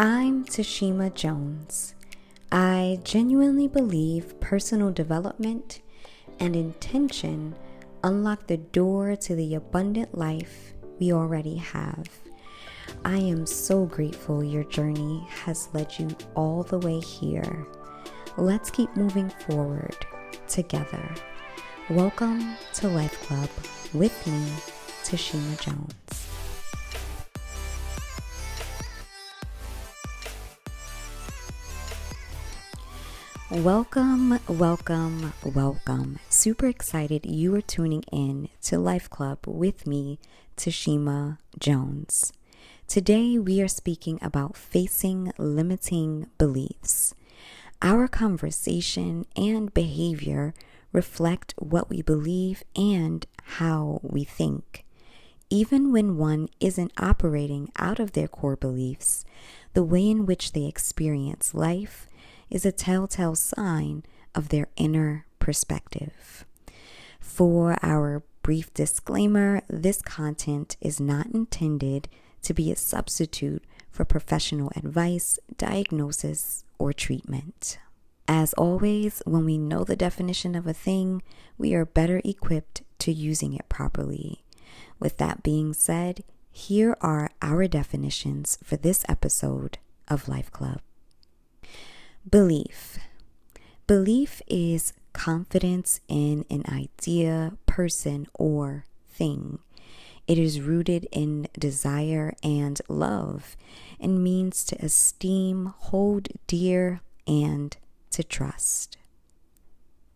I'm Tashima Jones. I genuinely believe personal development and intention unlock the door to the abundant life we already have. I am so grateful your journey has led you all the way here. Let's keep moving forward together. Welcome to LifeClub with me, Tashima Jones. Welcome. Super excited you are tuning in to LifeClub with me, Tashima Jones. Today we are speaking about facing limiting beliefs. Our conversation and behavior reflect what we believe and how we think. Even when one isn't operating out of their core beliefs, the way in which they experience life is a telltale sign of their inner perspective. For our brief disclaimer, this content is not intended to be a substitute for professional advice, diagnosis, or treatment. As always, when we know the definition of a thing, we are better equipped to using it properly. With that being said, here are our definitions for this episode of LifeClub. Belief. Belief is confidence in an idea, person, or thing. It is rooted in desire and love and means to esteem, hold dear, and to trust.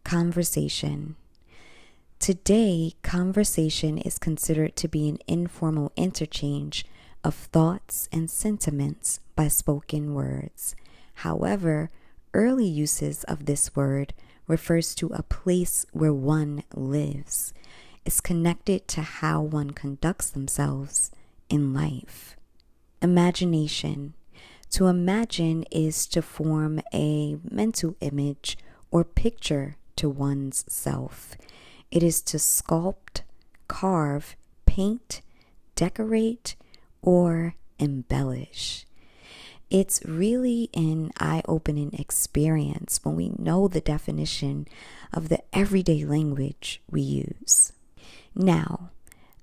Conversation. Today, conversation is considered to be an informal interchange of thoughts and sentiments by spoken words. However, early uses of this word refers to a place where one lives. It's connected to how one conducts themselves in life. Imagination. To imagine is to form a mental image or picture to one's self. It is to sculpt, carve, paint, decorate, or embellish. It's really an eye-opening experience when we know the definition of the everyday language we use. Now,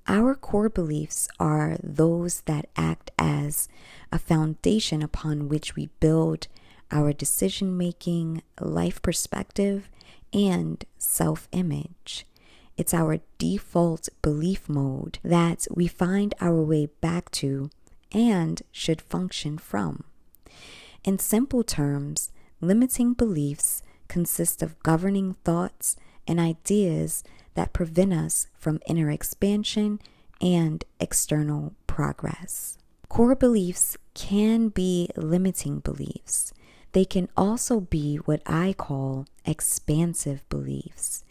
our core beliefs are those that act as a foundation upon which we build our decision-making, life perspective, and self-image. It's our default belief mode that we find our way back to and should function from. In simple terms, limiting beliefs consist of governing thoughts and ideas that prevent us from inner expansion and external progress. Core beliefs can be limiting beliefs. They can also be what I call expansive beliefs.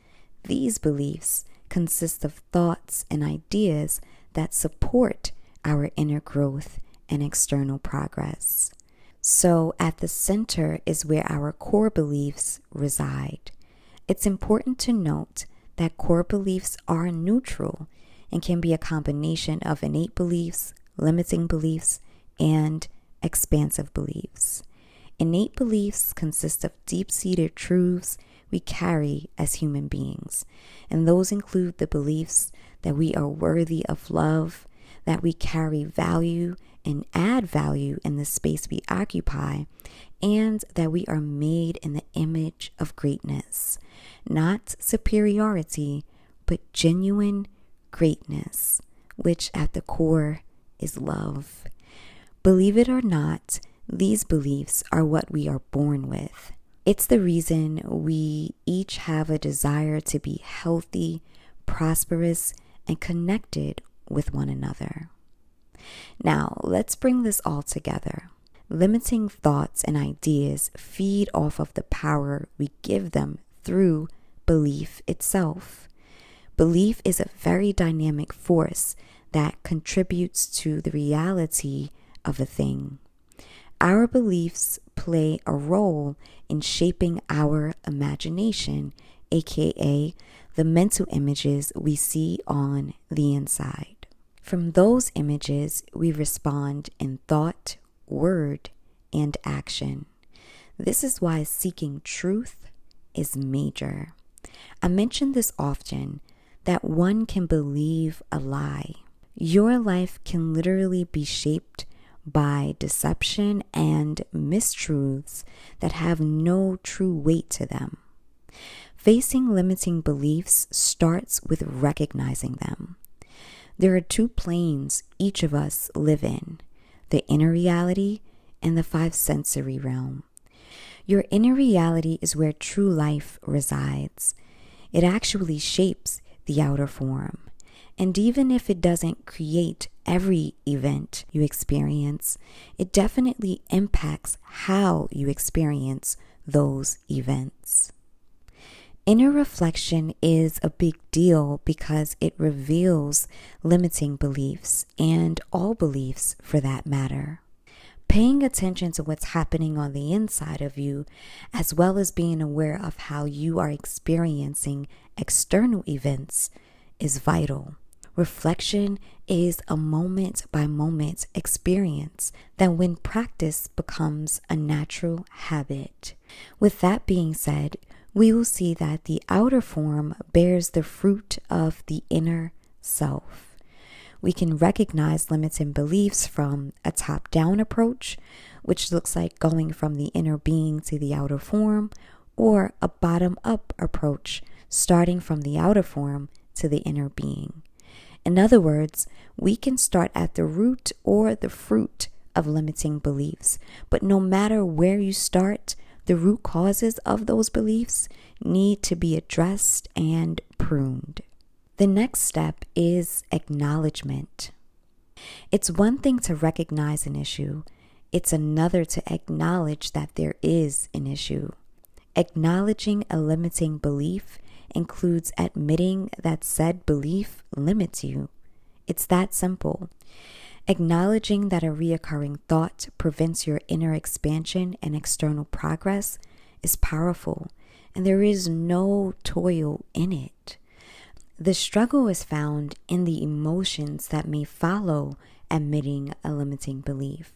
These beliefs consist of thoughts and ideas that support our inner growth and external progress. So at the center is where our core beliefs reside. It's important to note that core beliefs are neutral and can be a combination of innate beliefs, limiting beliefs, and expansive beliefs. Innate beliefs consist of deep-seated truths we carry as human beings, and those include the beliefs that we are worthy of love, that we carry value and add value in the space we occupy, and that we are made in the image of greatness, not superiority, but genuine greatness, which at the core is love. Believe it or not, these beliefs are what we are born with. It's the reason we each have a desire to be healthy, prosperous, and connected with one another. Now, let's bring this all together. Limiting thoughts and ideas feed off of the power we give them through belief itself. Belief is a very dynamic force that contributes to the reality of a thing. Our beliefs play a role in shaping our imagination, aka the mental images we see on the inside. From those images, we respond in thought, word, and action. This is why seeking truth is major. I mention this often, that one can believe a lie. Your life can literally be shaped by deception and mistruths that have no true weight to them. Facing limiting beliefs starts with recognizing them. There are two planes each of us live in, the inner reality and the five sensory realm. Your inner reality is where true life resides. It actually shapes the outer form. And even if it doesn't create every event you experience, it definitely impacts how you experience those events. Inner reflection is a big deal because it reveals limiting beliefs and all beliefs for that matter. Paying attention to what's happening on the inside of you, as well as being aware of how you are experiencing external events, is vital. Reflection is a moment-by-moment experience that when practiced becomes a natural habit. With that being said, we will see that the outer form bears the fruit of the inner self. We can recognize limiting beliefs from a top-down approach, which looks like going from the inner being to the outer form, or a bottom-up approach, starting from the outer form to the inner being. In other words, we can start at the root or the fruit of limiting beliefs, but no matter where you start, the root causes of those beliefs need to be addressed and pruned. The next step is acknowledgement. It's one thing to recognize an issue. It's another to acknowledge that there is an issue. Acknowledging a limiting belief includes admitting that said belief limits you. It's that simple. Acknowledging that a reoccurring thought prevents your inner expansion and external progress is powerful, and there is no toil in it. The struggle is found in the emotions that may follow admitting a limiting belief,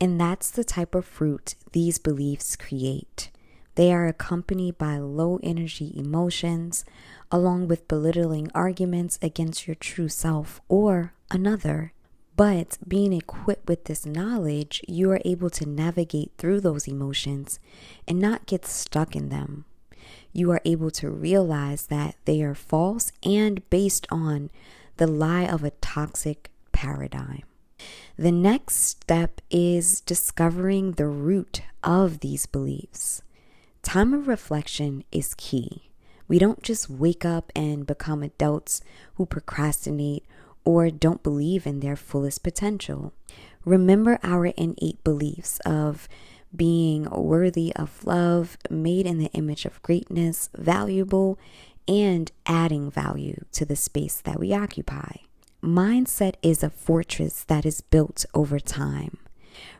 and that's the type of fruit these beliefs create. They are accompanied by low energy emotions, along with belittling arguments against your true self or another. But being equipped with this knowledge, you are able to navigate through those emotions and not get stuck in them. You are able to realize that they are false and based on the lie of a toxic paradigm. The next step is discovering the root of these beliefs. Time of reflection is key. We don't just wake up and become adults who procrastinate or don't believe in their fullest potential. Remember our innate beliefs of being worthy of love, made in the image of greatness, valuable, and adding value to the space that we occupy. Mindset is a fortress that is built over time.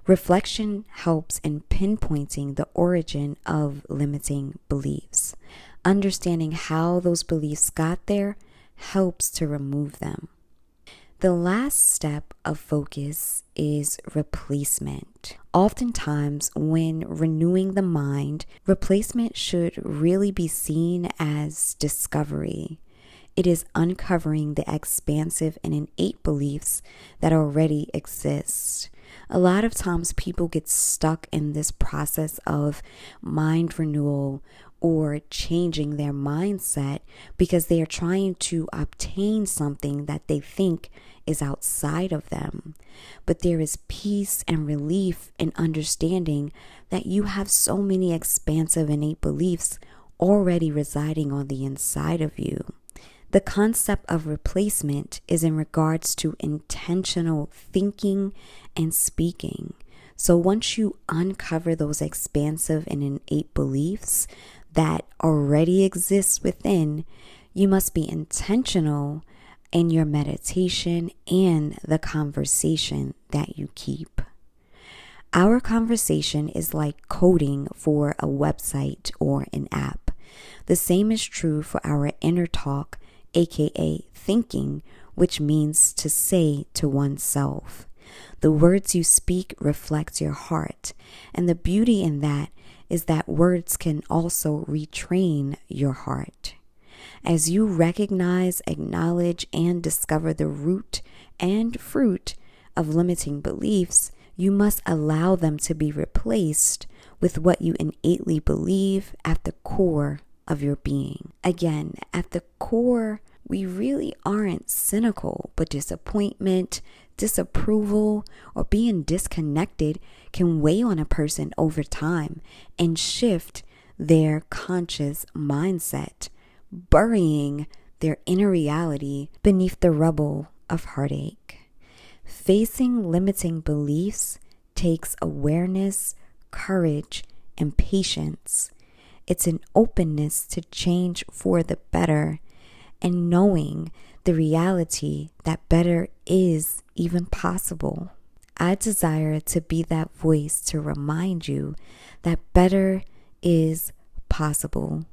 Reflection helps in pinpointing the origin of limiting beliefs. Understanding how those beliefs got there helps to remove them. The last step of focus is replacement. Oftentimes, when renewing the mind, replacement should really be seen as discovery. It is uncovering the expansive and innate beliefs that already exist. A lot of times people get stuck in this process of mind renewal or changing their mindset because they are trying to obtain something that they think is outside of them. But there is peace and relief in understanding that you have so many expansive innate beliefs already residing on the inside of you. The concept of replacement is in regards to intentional thinking and speaking. So once you uncover those expansive and innate beliefs that already exist within, you must be intentional in your meditation and the conversation that you keep. Our conversation is like coding for a website or an app. The same is true for our inner talk, aka thinking, which means to say to oneself. The words you speak reflect your heart. And the beauty in that is that words can also retrain your heart. As you recognize, acknowledge, and discover the root and fruit of limiting beliefs, you must allow them to be replaced with what you innately believe at the core of your being. Again, at the core, we really aren't cynical, but disappointment, disapproval, or being disconnected can weigh on a person over time and shift their conscious mindset, burying their inner reality beneath the rubble of heartache. Facing limiting beliefs takes awareness, courage, and patience. It's an openness to change for the better and knowing the reality that better is even possible. I desire to be that voice to remind you that better is possible.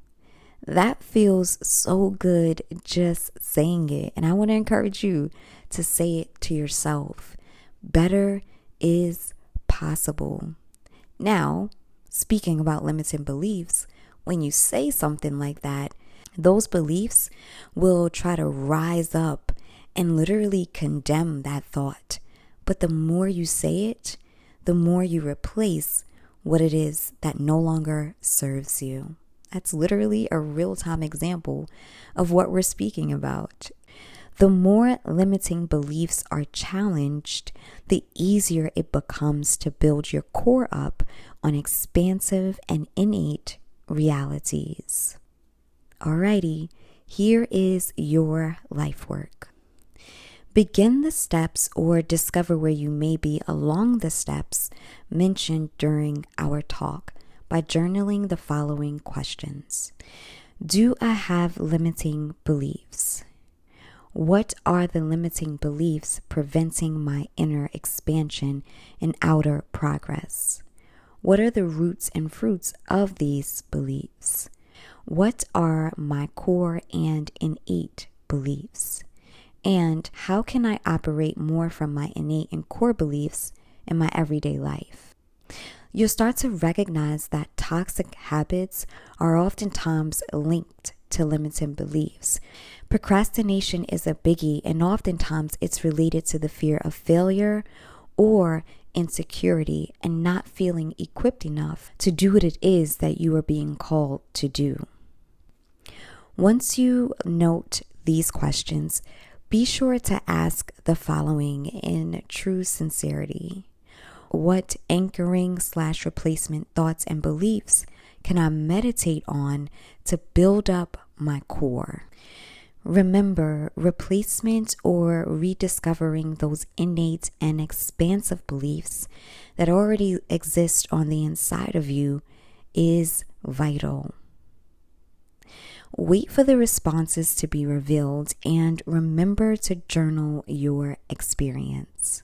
That feels so good just saying it. And I want to encourage you to say it to yourself. Better is possible. Now, speaking about limiting beliefs, when you say something like that, those beliefs will try to rise up and literally condemn that thought. But the more you say it, the more you replace what it is that no longer serves you. That's literally a real-time example of what we're speaking about. The more limiting beliefs are challenged, the easier it becomes to build your core up on expansive and innate realities. Alrighty, here is your life work. Begin the steps or discover where you may be along the steps mentioned during our talk by journaling the following questions. Do I have limiting beliefs? What are the limiting beliefs preventing my inner expansion and outer progress? What are the roots and fruits of these beliefs? What are my core and innate beliefs? And how can I operate more from my innate and core beliefs in my everyday life? You'll start to recognize that toxic habits are oftentimes linked to limiting beliefs. Procrastination is a biggie, and oftentimes it's related to the fear of failure or insecurity and not feeling equipped enough to do what it is that you are being called to do. Once you note these questions, be sure to ask the following in true sincerity. What anchoring/replacement thoughts and beliefs can I meditate on to build up my core? Remember, replacement or rediscovering those innate and expansive beliefs that already exist on the inside of you is vital. Wait for the responses to be revealed and remember to journal your experience.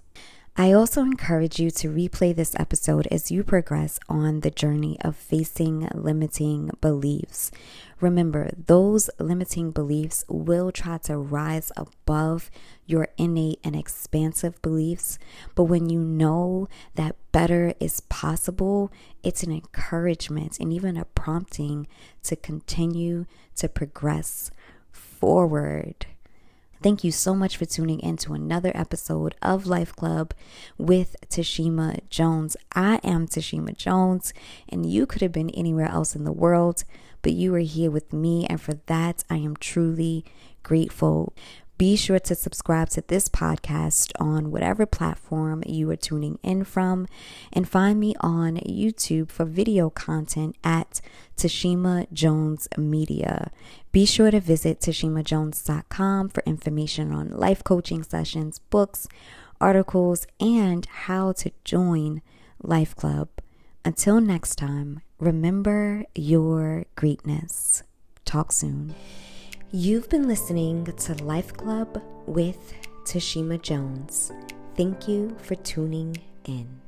I also encourage you to replay this episode as you progress on the journey of facing limiting beliefs. Remember, those limiting beliefs will try to rise above your innate and expansive beliefs. But when you know that better is possible, it's an encouragement and even a prompting to continue to progress forward. Thank you so much for tuning in to another episode of LifeClub with Tashima Jones. I am Tashima Jones, and you could have been anywhere else in the world, but you are here with me, and for that, I am truly grateful. Be sure to subscribe to this podcast on whatever platform you are tuning in from, and find me on YouTube for video content at Tashima Jones Media. Be sure to visit tashimajones.com for information on life coaching sessions, books, articles, and how to join LifeClub. Until next time, remember your greatness. Talk soon. You've been listening to LifeClub with Tashima Jones. Thank you for tuning in.